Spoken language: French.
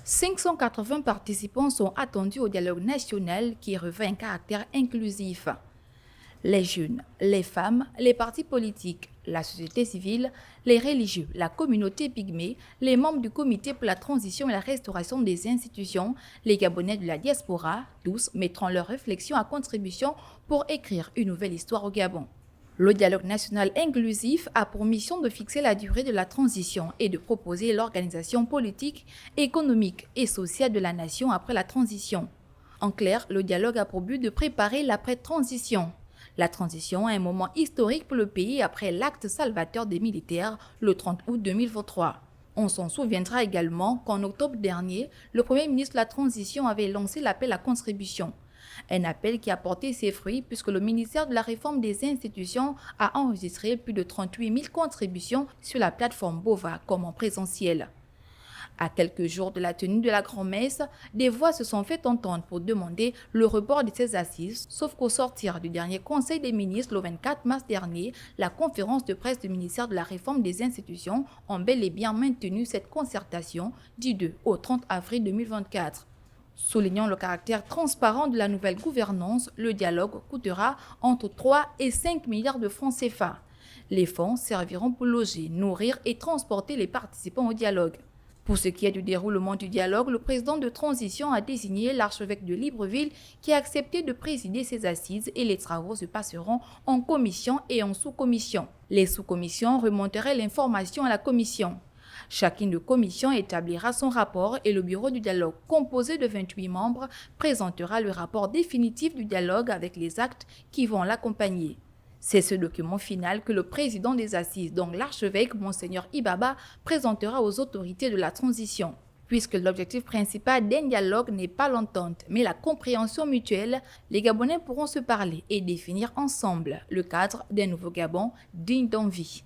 580 participants sont attendus au dialogue national qui revêt un caractère inclusif. Les jeunes, les femmes, les partis politiques, la société civile, les religieux, la communauté pygmée, les membres du comité pour la transition et la restauration des institutions, les Gabonais de la diaspora, tous mettront leurs réflexions à contribution pour écrire une nouvelle histoire au Gabon. Le dialogue national inclusif a pour mission de fixer la durée de la transition et de proposer l'organisation politique, économique et sociale de la nation après la transition. En clair, le dialogue a pour but de préparer l'après-transition. La transition est un moment historique pour le pays après l'acte salvateur des militaires le 30 août 2023. On s'en souviendra également qu'en octobre dernier, le Premier ministre de la Transition avait lancé l'appel à contribution. Un appel qui a porté ses fruits puisque le ministère de la Réforme des institutions a enregistré plus de 38 000 contributions sur la plateforme Bova comme en présentiel. À quelques jours de la tenue de la grand-messe, des voix se sont fait entendre pour demander le report de ces assises, sauf qu'au sortir du dernier Conseil des ministres le 24 mars dernier, la conférence de presse du ministère de la Réforme des institutions a bel et bien maintenu cette concertation du 2 au 30 avril 2024. Soulignant le caractère transparent de la nouvelle gouvernance, le dialogue coûtera entre 3 et 5 milliards de francs CFA. Les fonds serviront pour loger, nourrir et transporter les participants au dialogue. Pour ce qui est du déroulement du dialogue, le président de transition a désigné l'archevêque de Libreville qui a accepté de présider ces assises et les travaux se passeront en commission et en sous-commission. Les sous-commissions remonteraient l'information à la commission. Chacune des commissions établira son rapport et le bureau du dialogue, composé de 28 membres, présentera le rapport définitif du dialogue avec les actes qui vont l'accompagner. C'est ce document final que le président des assises, donc l'archevêque Monseigneur Ibaba, présentera aux autorités de la transition. Puisque l'objectif principal d'un dialogue n'est pas l'entente, mais la compréhension mutuelle, les Gabonais pourront se parler et définir ensemble le cadre d'un nouveau Gabon digne d'envie.